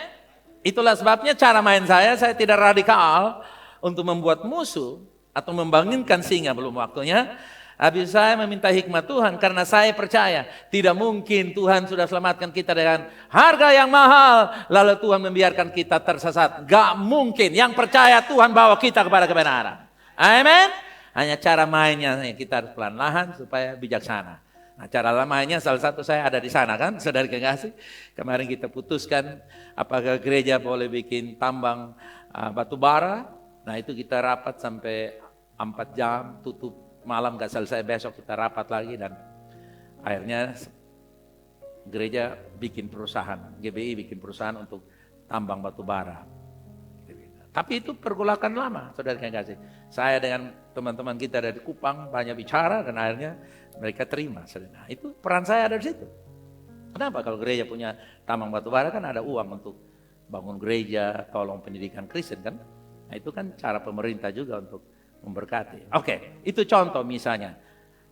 [SPEAKER 2] Itulah sebabnya cara main saya tidak radikal untuk membuat musuh atau membangunkan singa, belum waktunya. Habis saya meminta hikmat Tuhan karena saya percaya tidak mungkin Tuhan sudah selamatkan kita dengan harga yang mahal lalu Tuhan membiarkan kita tersesat. Gak mungkin. Yang percaya Tuhan bawa kita kepada kebenaran. Amin. Hanya cara mainnya kita harus pelan-pelan supaya bijaksana. Nah, cara mainnya salah satu saya ada di sana kan, saudara kekasih. Kemarin kita putuskan apakah gereja boleh bikin tambang batu bara. Nah, itu kita rapat sampai 4 jam tutup. Malam gak selesai, besok kita rapat lagi dan akhirnya gereja bikin perusahaan, GBI bikin perusahaan untuk tambang batu bara. Tapi itu pergolakan lama, saudara yang kasih. Saya dengan teman-teman kita dari Kupang banyak bicara dan akhirnya mereka terima. Nah, itu peran saya ada di situ. Kenapa? Kalau gereja punya tambang batu bara kan ada uang untuk bangun gereja, tolong pendidikan Kristen kan. Nah, itu kan cara pemerintah juga untuk memberkati. Oke, itu contoh misalnya.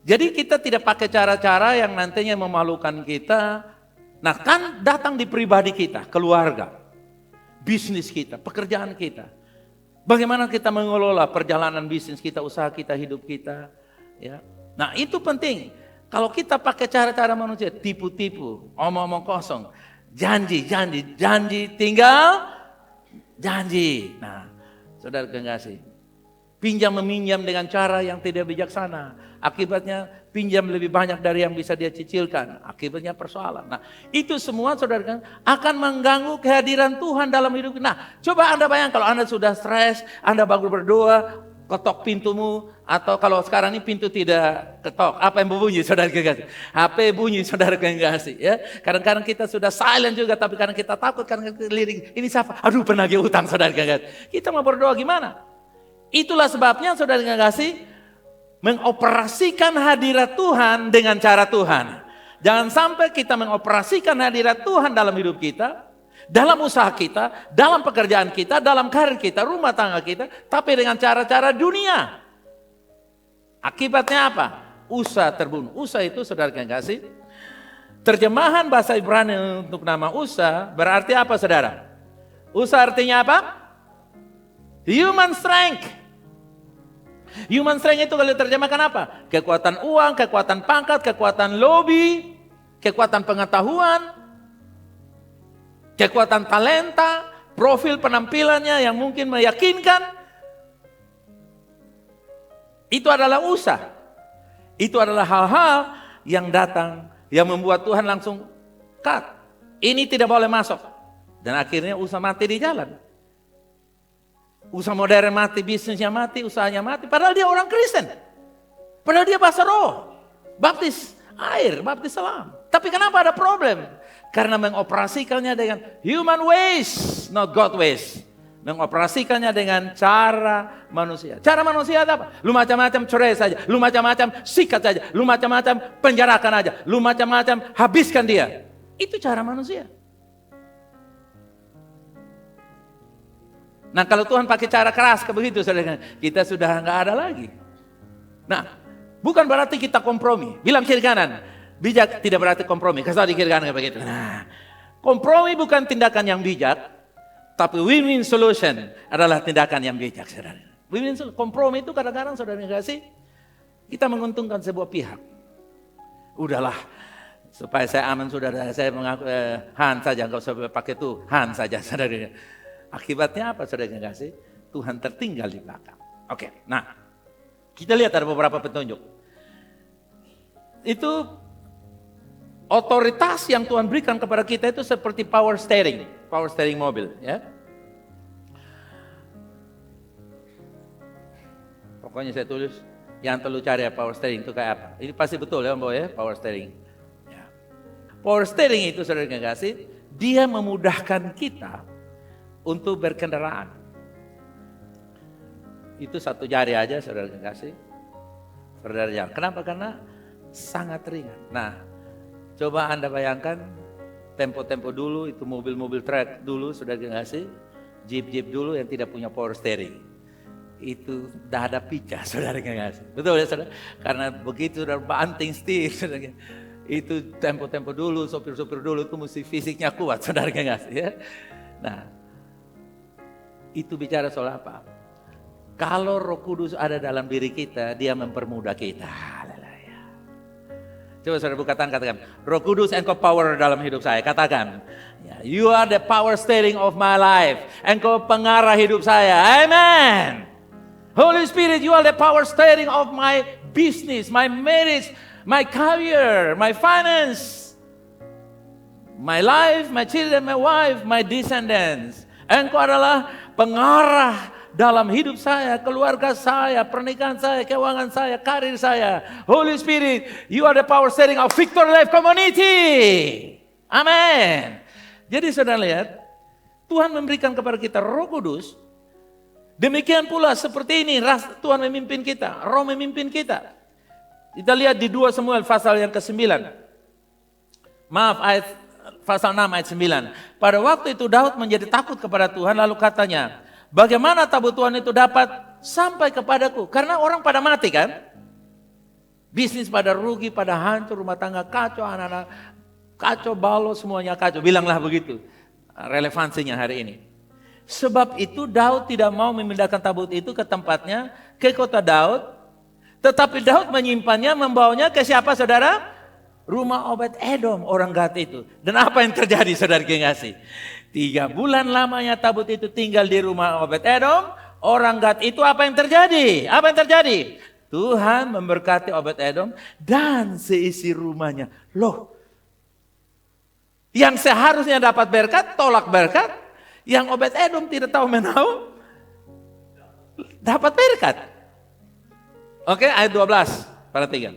[SPEAKER 2] Jadi kita tidak pakai cara-cara yang nantinya memalukan kita. Nah, kan datang di pribadi kita, keluarga, bisnis kita, pekerjaan kita. Bagaimana kita mengelola perjalanan bisnis kita, usaha kita, hidup kita, ya. Nah itu penting. Kalau kita pakai cara-cara manusia, tipu-tipu, omong-omong kosong, janji, tinggal janji. Nah, saudara kekasih, pinjam meminjam dengan cara yang tidak bijaksana. Akibatnya pinjam lebih banyak dari yang bisa dia cicilkan. Akibatnya persoalan. Nah, itu semua saudara akan mengganggu kehadiran Tuhan dalam hidup. Nah, coba Anda bayangkan kalau Anda sudah stres, Anda baru berdoa, ketok pintumu, atau kalau sekarang ini pintu tidak ketok, apa yang berbunyi saudara kekasih? HP bunyi saudara kekasih ya. Kadang-kadang kita sudah silent juga, tapi kadang kita takut, kadang kita lirik, ini siapa? Aduh penagih utang saudara kekasih. Kita mau berdoa gimana? Itulah sebabnya saudara kekasih, mengoperasikan hadirat Tuhan dengan cara Tuhan. Jangan sampai kita mengoperasikan hadirat Tuhan dalam hidup kita, dalam usaha kita, dalam pekerjaan kita, dalam karir kita, rumah tangga kita, tapi dengan cara-cara dunia. Akibatnya apa? Usa terbunuh. Usa itu saudara yang kasih, terjemahan bahasa Ibrani untuk nama Usa berarti apa saudara? Usa artinya apa? Human strength. Human strength itu kalau diterjemahkan apa? Kekuatan uang, kekuatan pangkat, kekuatan lobby, kekuatan pengetahuan, kekuatan talenta, profil penampilannya yang mungkin meyakinkan. Itu adalah usaha. Itu adalah hal-hal yang datang, yang membuat Tuhan langsung cut. Ini tidak boleh masuk. Dan akhirnya usaha mati di jalan. Usaha modern mati, bisnisnya mati, usahanya mati. Padahal dia orang Kristen. Padahal dia bahasa roh. Baptis air, baptis selam. Tapi kenapa ada problem? Karena mengoperasikannya dengan human ways, not God ways. Mengoperasikannya dengan cara manusia. Cara manusia apa? Lu macam-macam cerai saja, lu macam-macam sikat saja, lu macam-macam penjarakan aja, lu macam-macam habiskan dia. Itu cara manusia. Nah kalau Tuhan pakai cara keras kayak begitu, saudara, kita sudah nggak ada lagi. Nah, bukan berarti kita kompromi. Bilang kiri kanan. Bijak tidak berarti kompromi. Kasih tahu di kiri kanan kayak begitu. Nah, kompromi bukan tindakan yang bijak, tapi win-win solution adalah tindakan yang bijak, saudara. Win-win solution. Kompromi itu kadang-kadang saudara kasih, kita menguntungkan sebuah pihak. Udahlah, supaya saya aman saudara, saya mengaku Han saja, nggak usah pakai Tuhan saja, saudara. Akibatnya apa saudara kasih? Tuhan tertinggal di belakang. Oke, nah kita lihat ada beberapa petunjuk. Itu otoritas yang Tuhan berikan kepada kita itu seperti power steering mobil, ya. Pokoknya saya tulis, yang perlu cari ya power steering itu kayak apa. Ini pasti betul ya, Mbak ya, power steering. Ya. Power steering itu saudara kasih, dia memudahkan kita untuk berkendaraan. Itu satu jari aja saudara kasih. Saudara jalan. Kenapa? Karena sangat ringan. Nah, coba Anda bayangkan tempo-tempo dulu itu mobil-mobil truk dulu sudah kasih, jeep-jeep dulu yang tidak punya power steering. Itu dada picah saudara kasih. Betul ya saudara? Karena begitu sudah banting setir saudara. Itu tempo-tempo dulu, sopir-sopir dulu itu mesti fisiknya kuat saudara kasih ya. Nah, itu bicara soal apa? Kalau Roh Kudus ada dalam diri kita, dia mempermudah kita. Coba saudara buka tangan, katakan, Roh Kudus engkau power dalam hidup saya. Katakan, you are the power steering of my life. Engkau pengarah hidup saya. Amen. Holy Spirit, you are the power steering of my business, my marriage, my career, my finance, my life, my children, my wife, my descendants. Engkau adalah pengarah dalam hidup saya, keluarga saya, pernikahan saya, keuangan saya, karir saya. Holy Spirit, you are the power steering of Victory Life Community. Amin. Jadi saudara lihat, Tuhan memberikan kepada kita Roh Kudus. Demikian pula seperti ini, Tuhan memimpin kita, Roh memimpin kita. Kita lihat di 2 Samuel pasal yang ke-9. Pasal 6 ayat 9. Pada waktu itu Daud menjadi takut kepada Tuhan, lalu katanya, bagaimana tabut Tuhan itu dapat sampai kepadaku? Karena orang pada mati kan? Bisnis pada rugi, pada hancur, rumah tangga kacau, anak-anak kacau, balau, semuanya kacau. Bilanglah begitu relevansinya hari ini. Sebab itu Daud tidak mau memindahkan tabut itu ke tempatnya, ke kota Daud. Tetapi Daud menyimpannya, membawanya ke siapa saudara? Rumah Obed-Edom, orang Gat itu. Dan apa yang terjadi saudara kekasih? 3 bulan lamanya tabut itu tinggal di rumah Obed-Edom. Orang Gat itu apa yang terjadi? Apa yang terjadi? Tuhan memberkati Obed-Edom dan seisi rumahnya. Loh, yang seharusnya dapat berkat, tolak berkat. Yang Obed-Edom tidak tahu menahu, dapat berkat. Oke, ayat 12, perhatikan.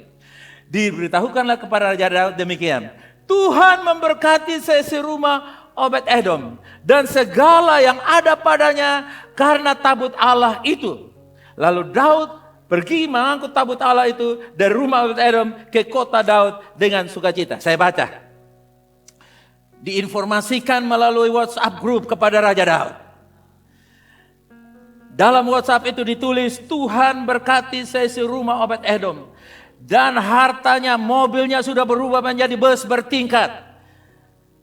[SPEAKER 2] Diberitahukanlah kepada Raja Daud demikian. Tuhan memberkati seisi rumah Obed-Edom dan segala yang ada padanya karena tabut Allah itu. Lalu Daud pergi mengangkut tabut Allah itu dari rumah Obed-Edom ke kota Daud dengan sukacita. Saya baca. Diinformasikan melalui WhatsApp group kepada Raja Daud. Dalam WhatsApp itu ditulis, Tuhan berkati seisi rumah Obed-Edom. Dan hartanya, mobilnya sudah berubah menjadi bus bertingkat.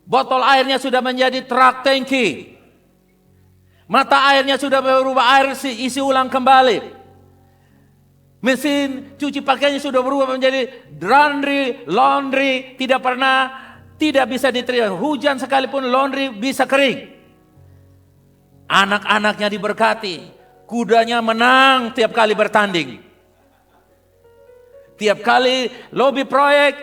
[SPEAKER 2] Botol airnya sudah menjadi truk tangki. Mata airnya sudah berubah air isi ulang kembali. Mesin cuci pakaiannya sudah berubah menjadi laundry, tidak bisa diterima. Hujan sekalipun laundry bisa kering. Anak-anaknya diberkati. Kudanya menang tiap kali bertanding. Tiap kali lobby proyek,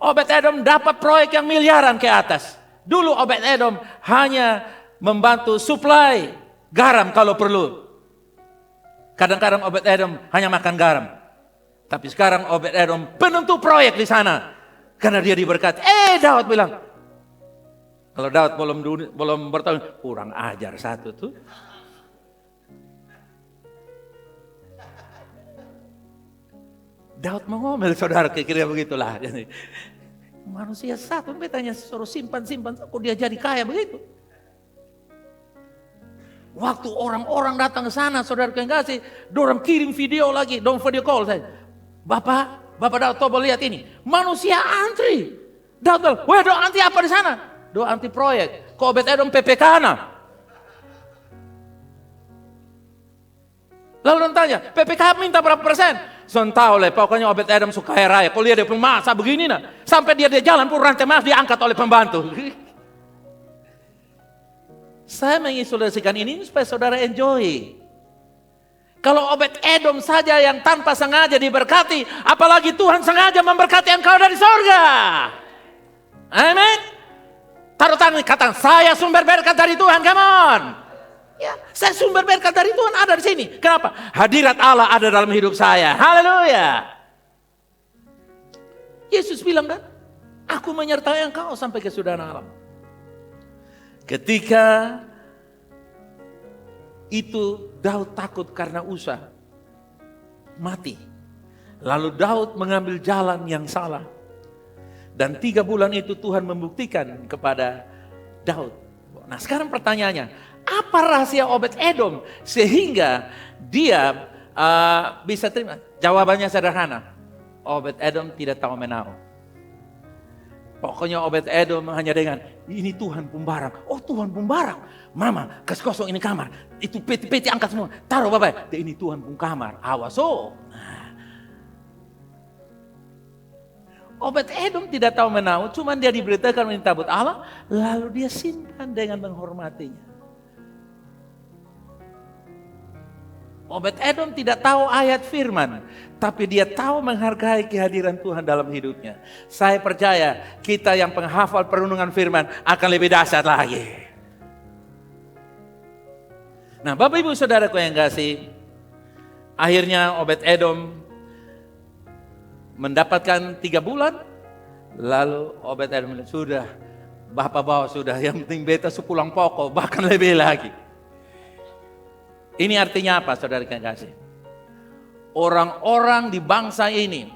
[SPEAKER 2] Obed-Edom dapat proyek yang miliaran ke atas. Dulu Obed-Edom hanya membantu supply garam kalau perlu. Kadang-kadang Obed-Edom hanya makan garam. Tapi sekarang Obed-Edom penentu proyek di sana. Karena dia diberkati. Daud bilang. Kalau Daud belum bertahun, kurang ajar satu tuh. Daud mengomel saudara, kira-kira begitulah. Manusia satu, betanya suruh simpan, kok dia jadi kaya begitu. Waktu orang-orang datang ke sana, saudara yang kasih, dorang kirim video lagi, video call saya. Bapak Daud, coba lihat ini. Manusia antri. Daud bilang, wah doa anti apa di sana? Doa anti proyek. Kok Obed-Edom PPK na? Lalu orang tanya, PPK minta berapa persen? Son tahu lah, pokoknya Obed-Edom suka kaya raya. Kalau dia pun masa begini nah. Sampai dia jalan pun rantai mas diangkat oleh pembantu. Saya mengisolasikan ini supaya saudara enjoy. Kalau Obed-Edom saja yang tanpa sengaja diberkati, apalagi Tuhan sengaja memberkati engkau dari sorga. Amin. Taruh tangan katakan, saya sumber berkat dari Tuhan, come on. Ya, saya sumber berkat dari Tuhan ada di sini. Kenapa? Hadirat Allah ada dalam hidup saya. Haleluya. Yesus bilang kan, aku menyertai engkau sampai kesudahan alam. Ketika itu Daud takut karena Usa mati. Lalu Daud mengambil jalan yang salah. Dan 3 bulan itu Tuhan membuktikan kepada Daud. Nah sekarang pertanyaannya, apa rahasia Obed-Edom sehingga dia bisa terima? Jawabannya sederhana. Obed-Edom tidak tahu menahu. Pokoknya Obed-Edom hanya dengan, ini Tuhan pembarang. Oh Tuhan pembarang. Mama kasih kosong ini kamar. Itu peti-peti angkat semua. Taruh bapak. Ini Tuhan pun kamar. Awas oh. Obed-Edom tidak tahu menahu. Cuman dia diberitakan oleh tabut Allah. Lalu dia simpan dengan menghormatinya. Obed-Edom tidak tahu ayat firman, tapi dia tahu menghargai kehadiran Tuhan dalam hidupnya. Saya percaya kita yang penghafal perundungan firman akan lebih dahsyat lagi. Nah Bapak Ibu Saudaraku yang kasih, akhirnya Obed-Edom mendapatkan 3 bulan, lalu Obed-Edom bilang, sudah Bapak bawa sudah, yang penting beta sepulang pokok, bahkan lebih lagi. Ini artinya apa saudara yang kasih? Orang-orang di bangsa ini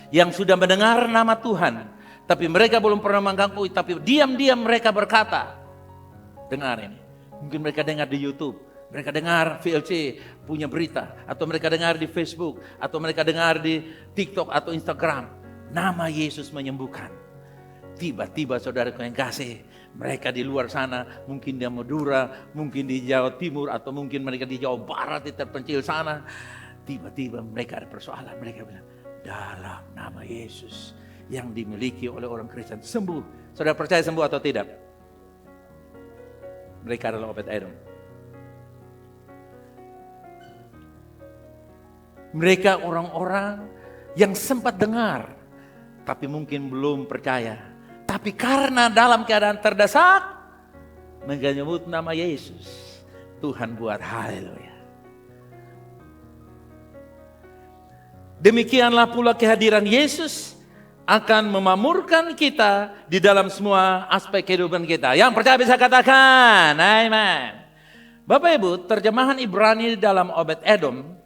[SPEAKER 2] yang sudah mendengar nama Tuhan, tapi mereka belum pernah mengganggu, tapi diam-diam mereka berkata, dengar ini. Mungkin mereka dengar di YouTube, mereka dengar VLC punya berita, atau mereka dengar di Facebook, atau mereka dengar di TikTok atau Instagram. Nama Yesus menyembuhkan. Tiba-tiba saudaraku yang kasih, mereka di luar sana, mungkin di Madura, mungkin di Jawa Timur, atau mungkin mereka di Jawa Barat, di terpencil sana. Tiba-tiba mereka ada persoalan. Mereka bilang, dalam nama Yesus yang dimiliki oleh orang Kristen, sembuh. Saudara percaya sembuh atau tidak? Mereka adalah Obed-Edom. Mereka orang-orang yang sempat dengar, tapi mungkin belum percaya. Tapi karena dalam keadaan terdesak, menyebut nama Yesus, Tuhan buat haleluya. Demikianlah pula kehadiran Yesus akan memamurkan kita di dalam semua aspek kehidupan kita. Yang percaya bisa katakan, amin. Bapak Ibu, terjemahan Ibrani dalam Obed-Edom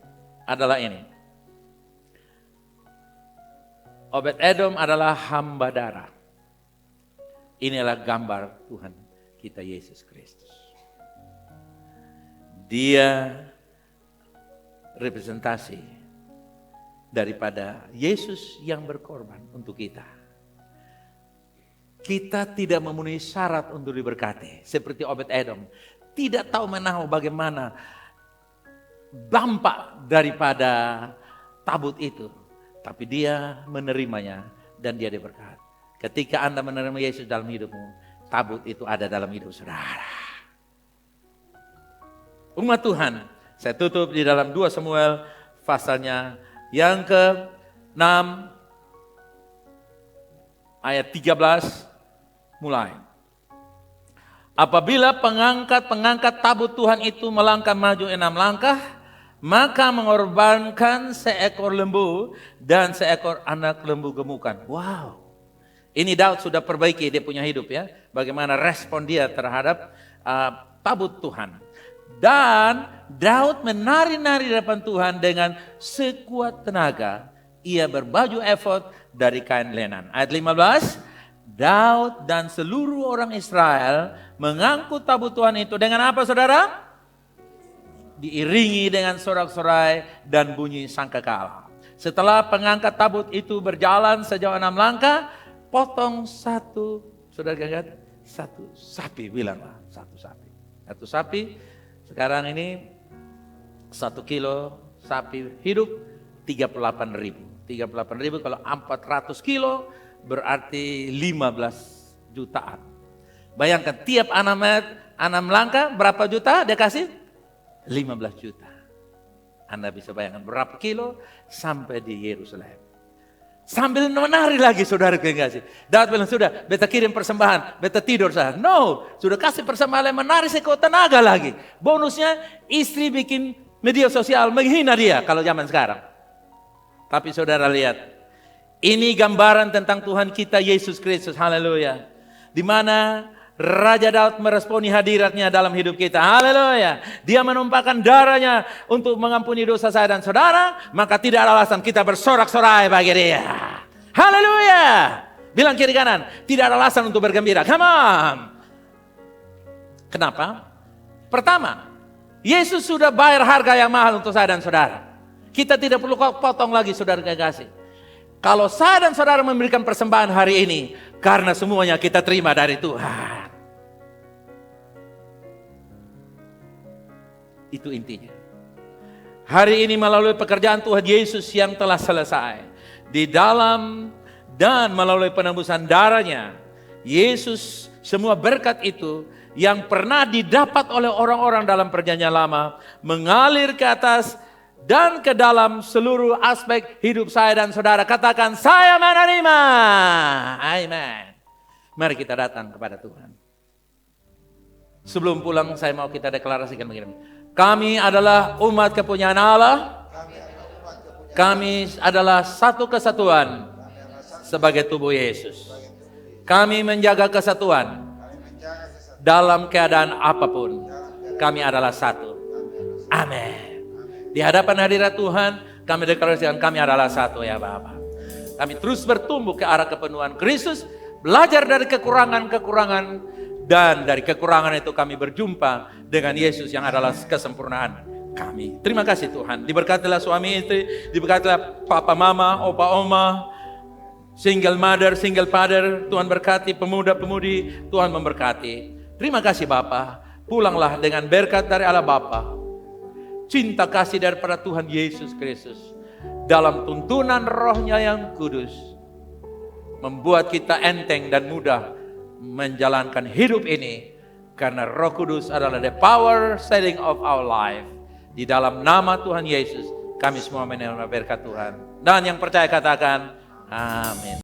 [SPEAKER 2] adalah ini. Obed-Edom adalah hamba darah. Inilah gambar Tuhan kita Yesus Kristus. Dia representasi daripada Yesus yang berkorban untuk kita. Kita tidak memenuhi syarat untuk diberkati. Seperti Obed-Edom. Tidak tahu menahu bagaimana dampak daripada tabut itu. Tapi dia menerimanya dan dia diberkati. Ketika Anda menerima Yesus dalam hidupmu, tabut itu ada dalam hidup saudara. Umat Tuhan, saya tutup di dalam 2 Samuel pasalnya yang ke-6 ayat 13 mulai. Apabila pengangkat tabut Tuhan itu melangkah maju 6 langkah, maka mengorbankan seekor lembu dan seekor anak lembu gemukan. Wow. Ini Daud sudah perbaiki dia punya hidup ya. Bagaimana respon dia terhadap tabut Tuhan. Dan Daud menari-nari di depan Tuhan dengan sekuat tenaga. Ia berbaju efod dari kain lenan. Ayat 15. Daud dan seluruh orang Israel mengangkut tabut Tuhan itu dengan apa saudara? Diiringi dengan sorak-sorai dan bunyi sangkakala. Setelah pengangkat tabut itu berjalan sejauh 6 langkah, potong satu sapi, bilanglah satu sapi. Satu sapi, sekarang ini 1 kilo sapi hidup 38.000. 38.000 kalau 400 kilo berarti 15 jutaan. Bayangkan tiap 6 langkah berapa juta dia kasih? 15 juta. Anda bisa bayangkan berapa kilo sampai di Yerusalem. Sambil menari lagi saudara kasih. Daud bilang sudah, beta kirim persembahan, beta tidur saja. No, sudah kasih persembahan menari sekuat tenaga lagi. Bonusnya istri bikin media sosial menghina dia kalau zaman sekarang. Tapi saudara lihat, ini gambaran tentang Tuhan kita Yesus Kristus, haleluya. Di mana Raja Daud meresponi hadiratnya dalam hidup kita. Haleluya. Dia menumpahkan darahnya untuk mengampuni dosa saya dan saudara. Maka tidak ada alasan kita bersorak-sorai bagi dia. Haleluya. Bilang kiri kanan. Tidak ada alasan untuk bergembira. Come on. Kenapa? Pertama, Yesus sudah bayar harga yang mahal untuk saya dan saudara. Kita tidak perlu potong lagi saudara kekasih. Kalau saya dan saudara memberikan persembahan hari ini, karena semuanya kita terima dari Tuhan. Itu intinya. Hari ini melalui pekerjaan Tuhan Yesus yang telah selesai. Di dalam dan melalui penembusan darahnya, Yesus semua berkat itu yang pernah didapat oleh orang-orang dalam perjanjian lama, mengalir ke atas dan ke dalam seluruh aspek hidup saya dan saudara. Katakan, saya menerima. Amen. Mari kita datang kepada Tuhan. Sebelum pulang saya mau kita deklarasikan begini. Kami adalah umat kepunyaan Allah. Kami adalah satu kesatuan sebagai tubuh Yesus. Kami menjaga kesatuan dalam keadaan apapun. Kami adalah satu. Amin. Di hadapan hadirat Tuhan, kami deklarasikan kami adalah satu ya Bapa. Kami terus bertumbuh ke arah kepenuhan Kristus, belajar dari kekurangan-kekurangan, dan dari kekurangan itu kami berjumpa dengan Yesus yang adalah kesempurnaan kami. Terima kasih Tuhan. Diberkatilah suami istri, diberkatilah papa mama, opa oma, single mother, single father. Tuhan berkati pemuda-pemudi, Tuhan memberkati. Terima kasih Bapa. Pulanglah dengan berkat dari Allah Bapa, cinta kasih daripada Tuhan Yesus Kristus dalam tuntunan Roh-Nya yang kudus membuat kita enteng dan mudah menjalankan hidup ini, karena Roh Kudus adalah the power setting of our life. Di dalam nama Tuhan Yesus kami semua menerima berkat Tuhan, dan yang percaya katakan amin.